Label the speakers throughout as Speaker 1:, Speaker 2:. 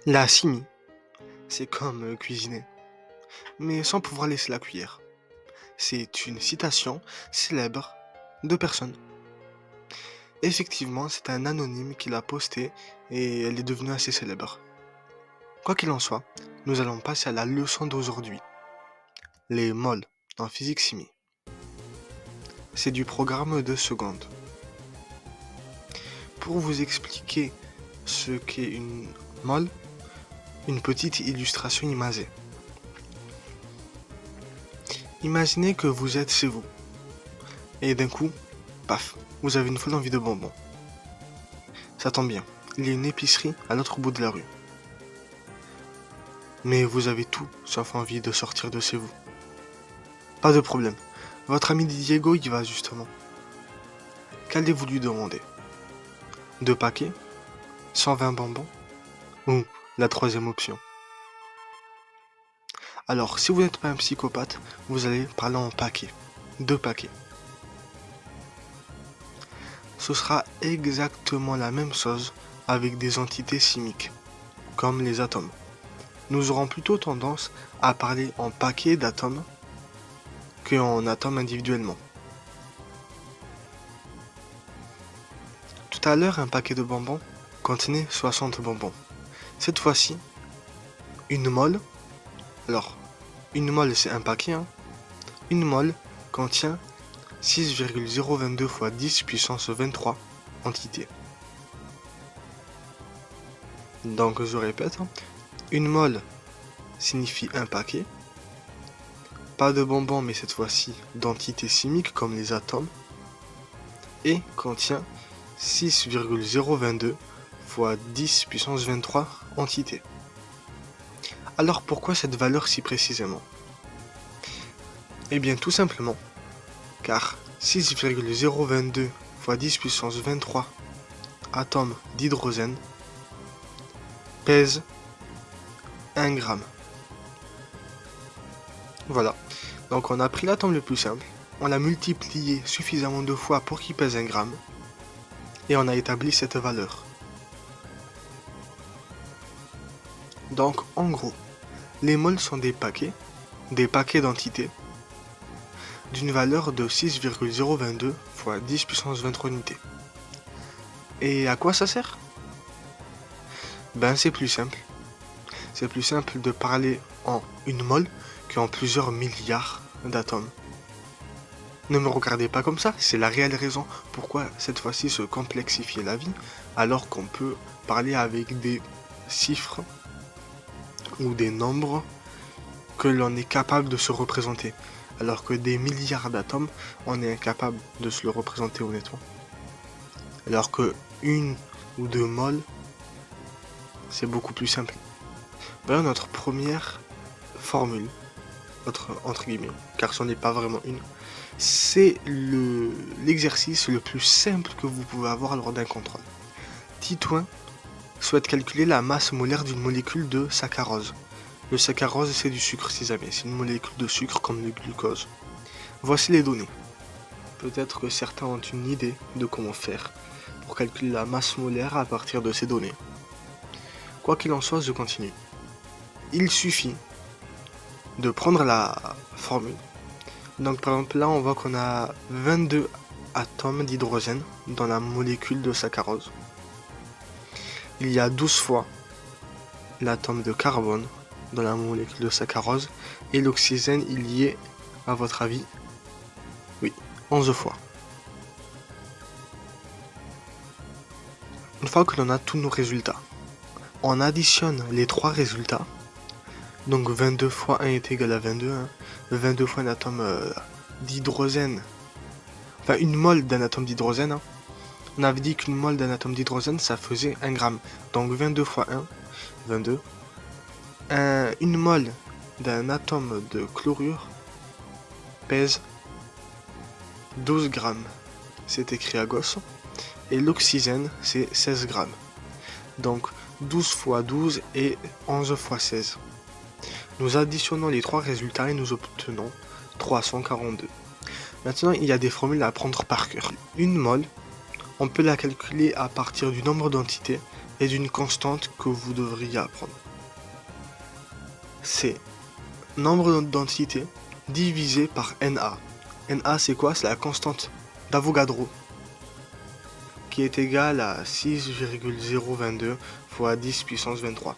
Speaker 1: La chimie, c'est comme cuisiner, mais sans pouvoir laisser la cuillère. C'est une citation célèbre de personne. Effectivement, c'est un anonyme qui l'a postée et elle est devenue assez célèbre. Quoi qu'il en soit, nous allons passer à la leçon d'aujourd'hui. Les moles en physique-chimie. C'est du programme de seconde. Pour vous expliquer ce qu'est une mole, une petite illustration imagée. Imaginez que vous êtes chez vous, et d'un coup, paf, vous avez une folle envie de bonbons. Ça tombe bien, il y a une épicerie à l'autre bout de la rue. Mais vous avez tout sauf envie de sortir de chez vous. Pas de problème, votre ami Diego y va justement. Qu'allez-vous lui demander? 2 paquets? 120 bonbons? Ou la troisième option? Alors, si vous n'êtes pas un psychopathe, vous allez parler en paquets. 2 paquets. Ce sera exactement la même chose avec des entités chimiques, comme les atomes. Nous aurons plutôt tendance à parler en paquets d'atomes qu'en atomes individuellement. Tout à l'heure, un paquet de bonbons contenait 60 bonbons. Cette fois-ci, une mole, alors une mole c'est un paquet, hein, une mole contient 6,022 fois 10 puissance 23 entités. Donc je répète, une mole signifie un paquet, pas de bonbons mais cette fois-ci d'entités chimiques comme les atomes, et contient 6,022 fois 10 puissance 23 entités. Alors pourquoi cette valeur si précisément? Eh bien tout simplement car 6,022 fois 10 puissance 23 atomes d'hydrogène pèse 1 gramme. Voilà, donc on a pris l'atome le plus simple, on l'a multiplié suffisamment de fois pour qu'il pèse 1 gramme, et on a établi cette valeur. Donc en gros, les moles sont des paquets d'entités, d'une valeur de 6,022 fois 10 puissance 23 unités. Et à quoi ça sert? Ben c'est plus simple. C'est plus simple de parler en une mole qu'en plusieurs milliards d'atomes. Ne me regardez pas comme ça, c'est la réelle raison pourquoi cette fois-ci se complexifier la vie, alors qu'on peut parler avec des chiffres ou des nombres que l'on est capable de se représenter. Alors que des milliards d'atomes, on est incapable de se le représenter honnêtement. Alors que une ou 2 moles, c'est beaucoup plus simple. Voilà notre première formule, entre guillemets, car ce n'est pas vraiment une. C'est l'exercice le plus simple que vous pouvez avoir lors d'un contrôle. Titouan souhaite calculer la masse molaire d'une molécule de saccharose. Le saccharose, c'est du sucre si jamais, c'est une molécule de sucre comme le glucose. Voici les données. Peut-être que certains ont une idée de comment faire pour calculer la masse molaire à partir de ces données. Quoi qu'il en soit, je continue. Il suffit de prendre la formule. Donc par exemple là, on voit qu'on a 22 atomes d'hydrogène dans la molécule de saccharose. Il y a 12 fois l'atome de carbone dans la molécule de saccharose, et l'oxygène il y est, à votre avis, oui, 11 fois. Une fois que l'on a tous nos résultats, on additionne les 3 résultats, donc 22 fois 1 est égal à 22, hein. 22 fois un atome d'hydrogène, enfin une mole d'un atome d'hydrogène, hein. On avait dit qu'une mole d'un atome d'hydrogène ça faisait 1 gramme, donc 22 fois 1, 22. Une mole d'un atome de chlorure pèse 12 grammes, c'est écrit à gauche, et l'oxygène c'est 16 grammes. Donc 12 fois 12 et 11 fois 16. Nous additionnons les 3 résultats et nous obtenons 342. Maintenant il y a des formules à apprendre par cœur. Une mole, on peut la calculer à partir du nombre d'entités et d'une constante que vous devriez apprendre. C'est nombre d'entités divisé par Na. Na c'est quoi? C'est la constante d'Avogadro qui est égale à 6,022 fois 10 puissance 23.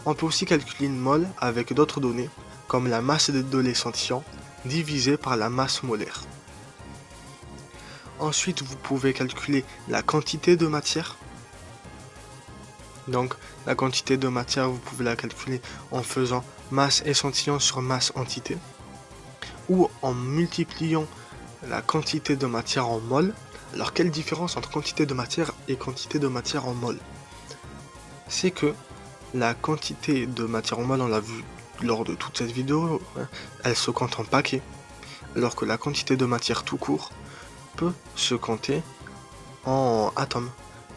Speaker 1: On peut aussi calculer une mole avec d'autres données comme la masse de l'échantillon divisé par la masse molaire. Ensuite, vous pouvez calculer la quantité de matière. Donc, la quantité de matière, vous pouvez la calculer en faisant masse échantillon sur masse entité, ou en multipliant la quantité de matière en mol. Alors, quelle différence entre quantité de matière et quantité de matière en mol? C'est que la quantité de matière en mol, on l'a vu lors de toute cette vidéo, elle se compte en paquets, alors que la quantité de matière tout court peut se compter en atomes.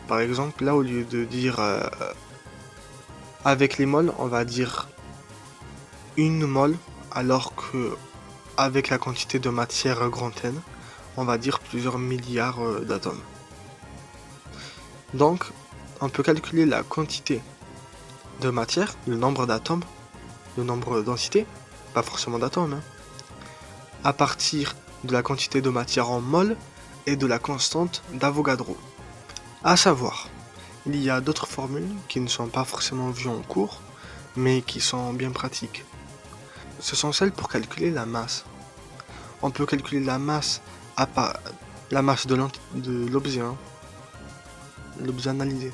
Speaker 1: Par exemple, là, au lieu de dire avec les moles, on va dire une mole, alors que avec la quantité de matière grand N, on va dire plusieurs milliards d'atomes. Donc, on peut calculer la quantité de matière, le nombre d'atomes, le nombre d'entités, pas forcément d'atomes, à partir de la quantité de matière en mol et de la constante d'Avogadro. À savoir, il y a d'autres formules qui ne sont pas forcément vues en cours, mais qui sont bien pratiques. Ce sont celles pour calculer la masse. On peut calculer la masse la masse de l'objet, l'objet analysé.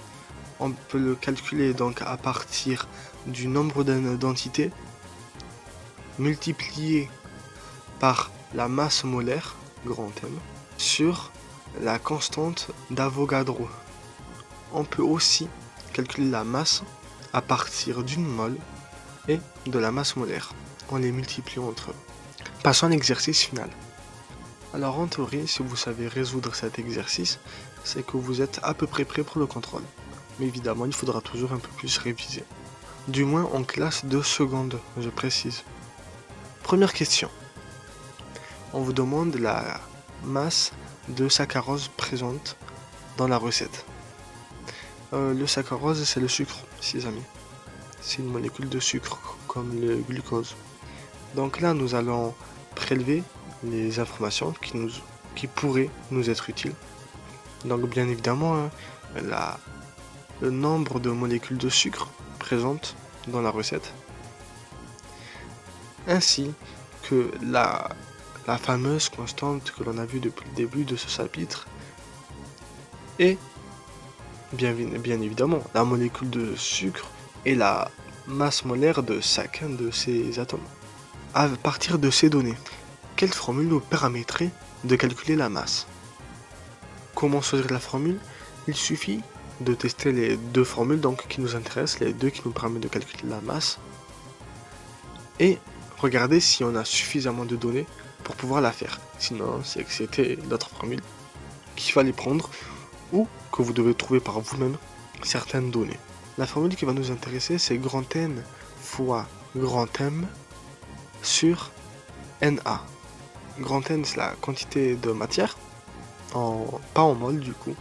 Speaker 1: On peut le calculer donc à partir du nombre d'entités multiplié par la masse molaire, grand M, sur la constante d'Avogadro. On peut aussi calculer la masse à partir d'une mole et de la masse molaire, en les multipliant entre eux. Passons à l'exercice final. Alors en théorie, si vous savez résoudre cet exercice, c'est que vous êtes à peu près prêt pour le contrôle. Mais évidemment, il faudra toujours un peu plus réviser. Du moins en classe de seconde, je précise. Première question. On vous demande la masse de saccharose présente dans la recette. Le saccharose, c'est le sucre, les amis. C'est une molécule de sucre, comme le glucose. Donc là, nous allons prélever les informations qui pourraient nous être utiles. Donc bien évidemment, le nombre de molécules de sucre présentes dans la recette, ainsi que la fameuse constante que l'on a vue depuis le début de ce chapitre, et bien évidemment la molécule de sucre et la masse molaire de chacun de ces atomes. À partir de ces données, quelle formule nous permettrait de calculer la masse? Comment choisir la formule? Il suffit de tester les deux formules donc qui nous intéressent, les deux qui nous permettent de calculer la masse, et regarder si on a suffisamment de données pour pouvoir la faire. Sinon, c'est que c'était l'autre formule qu'il fallait prendre ou que vous devez trouver par vous-même certaines données. La formule qui va nous intéresser, c'est grand N fois grand M sur Na. Grand N, c'est la quantité de matière, pas en mol du coup,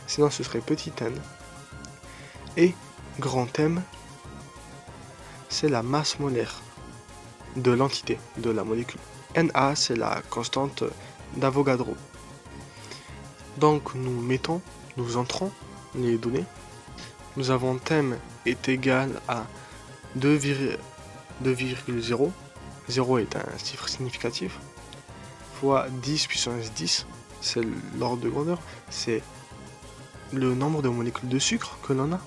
Speaker 1: sinon ce serait petit n. Et grand M, c'est la masse molaire de l'entité, de la molécule. Na, c'est la constante d'Avogadro. Donc nous entrons les données. Nous avons M est égal à 2,0, 0 est un chiffre significatif, fois 10 puissance 10, c'est l'ordre de grandeur, c'est le nombre de molécules de sucre que l'on a,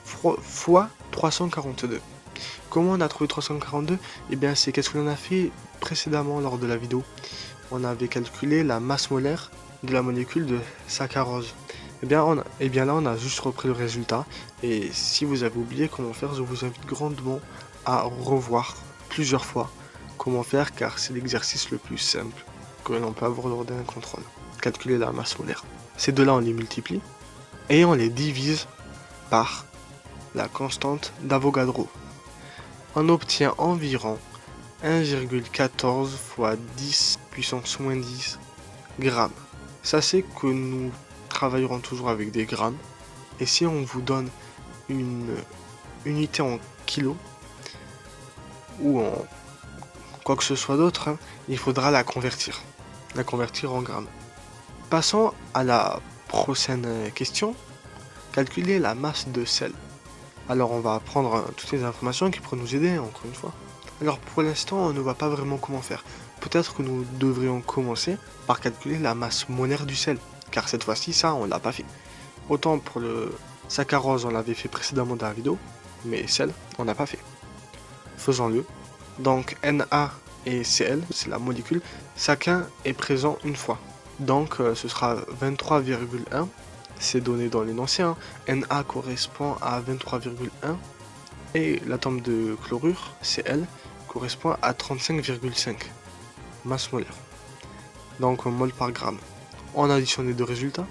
Speaker 1: fois 342. Comment on a trouvé 342? Eh bien, c'est qu'est-ce que l'on a fait précédemment lors de la vidéo. On avait calculé la masse molaire de la molécule de saccharose. Eh bien là, on a juste repris le résultat. Et si vous avez oublié comment faire, je vous invite grandement à revoir plusieurs fois comment faire, car c'est l'exercice le plus simple que l'on peut avoir lors d'un contrôle. Calculer la masse molaire. Ces deux-là, on les multiplie et on les divise par la constante d'Avogadro. On obtient environ 1,14 fois 10 puissance moins 10 grammes. Sachez que nous travailleront toujours avec des grammes. Et si on vous donne une unité en kilos ou en quoi que ce soit d'autre, il faudra la convertir en grammes. Passons à la prochaine question. Calculer la masse de sel. Alors on va prendre toutes les informations qui pourraient nous aider, encore une fois. Alors pour l'instant, on ne voit pas vraiment comment faire. Peut-être que nous devrions commencer par calculer la masse molaire du sel, car cette fois-ci, ça, on l'a pas fait. Autant pour le saccharose, on l'avait fait précédemment dans la vidéo, mais sel, on n'a pas fait. Faisons-le. Donc Na et Cl, c'est la molécule, chacun est présent une fois. Donc ce sera 23,1, c'est donné dans l'énoncé. Na correspond à 23,1 et l'atome de chlorure, Cl, correspond à 35,5 masse molaire. Donc en mol par gramme. On additionne les deux résultats,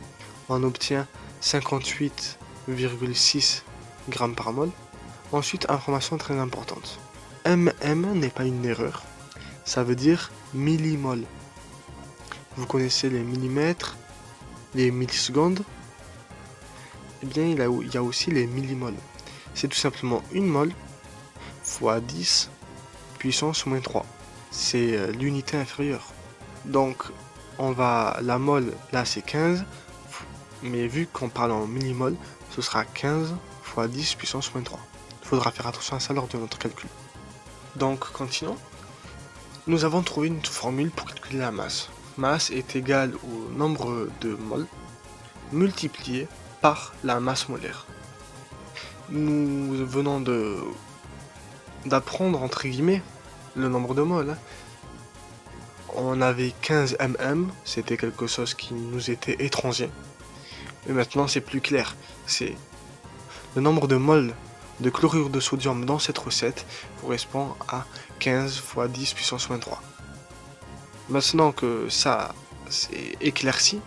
Speaker 1: on obtient 58,6 grammes par mol. Ensuite, information très importante. MM n'est pas une erreur, ça veut dire millimol. Vous connaissez les millimètres, les millisecondes. Eh bien, il y a aussi les millimoles. C'est tout simplement une mol fois 10 puissance moins 3. C'est l'unité inférieure. Donc, la mol, là c'est 15, mais vu qu'on parle en millimol, ce sera 15 fois 10 puissance moins 3. Il faudra faire attention à ça lors de notre calcul. Donc, continuons. Nous avons trouvé une formule pour calculer la masse. Masse est égale au nombre de moles multiplié par la masse molaire. Nous venons d'apprendre, entre guillemets, le nombre de moles. On avait 15 mm, c'était quelque chose qui nous était étranger. Et maintenant c'est plus clair. C'est le nombre de moles de chlorure de sodium dans cette recette correspond à 15 fois 10 puissance moins 3. Maintenant que ça c'est éclairci,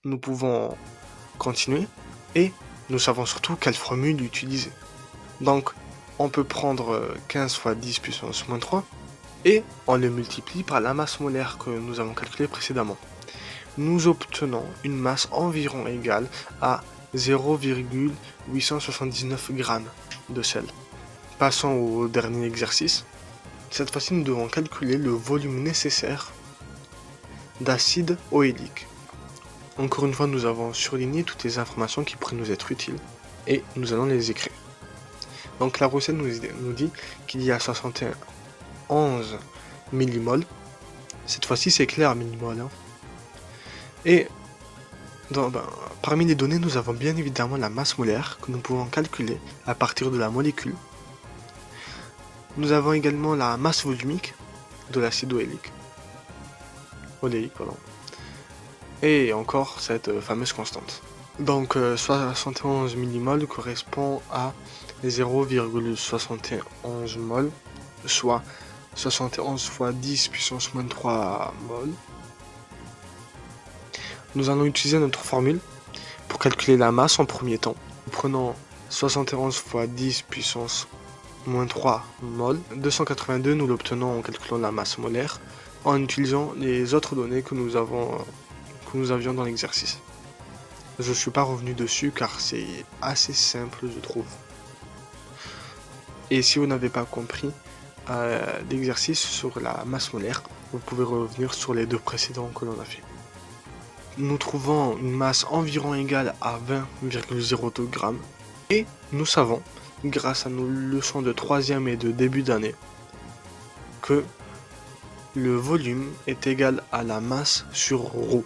Speaker 1: nous pouvons continuer et nous savons surtout quelle formule utiliser. Donc on peut prendre 15 fois 10 puissance moins 3 et on le multiplie par la masse molaire que nous avons calculée précédemment. Nous obtenons une masse environ égale à 0,879 grammes de sel. Passons au dernier exercice. Cette fois-ci, nous devons calculer le volume nécessaire d'acide oélique. Encore une fois, nous avons surligné toutes les informations qui pourraient nous être utiles et nous allons les écrire. Donc la recette nous dit qu'il y a 71 millimoles. Cette fois-ci, c'est clair, millimoles. Et parmi les données, nous avons bien évidemment la masse molaire que nous pouvons calculer à partir de la molécule. Nous avons également la masse volumique de l'acide oléique. Et encore cette fameuse constante. Donc 71 millimoles correspond à 0,71 mol, soit 71 fois 10 puissance moins 3 mol. Nous allons utiliser notre formule pour calculer la masse en premier temps. Nous prenons 71 fois 10 puissance moins 3 mol. 282, nous l'obtenons en calculant la masse molaire en utilisant les autres données que nous avions dans l'exercice. Je ne suis pas revenu dessus car c'est assez simple, je trouve. Et si vous n'avez pas compris l'exercice sur la masse molaire, vous pouvez revenir sur les deux précédents que l'on a fait. Nous trouvons une masse environ égale à 20,02 grammes et nous savons, grâce à nos leçons de 3e et de début d'année, que le volume est égal à la masse sur ρ.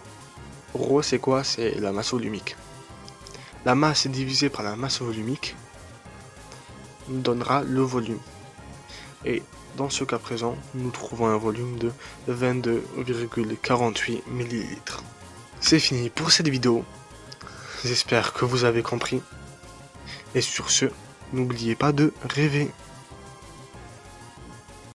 Speaker 1: ρ c'est quoi? C'est la masse volumique. La masse divisée par la masse volumique nous donnera le volume. Et dans ce cas présent, nous trouvons un volume de 22,48 ml. C'est fini pour cette vidéo. J'espère que vous avez compris. Et sur ce, n'oubliez pas de rêver.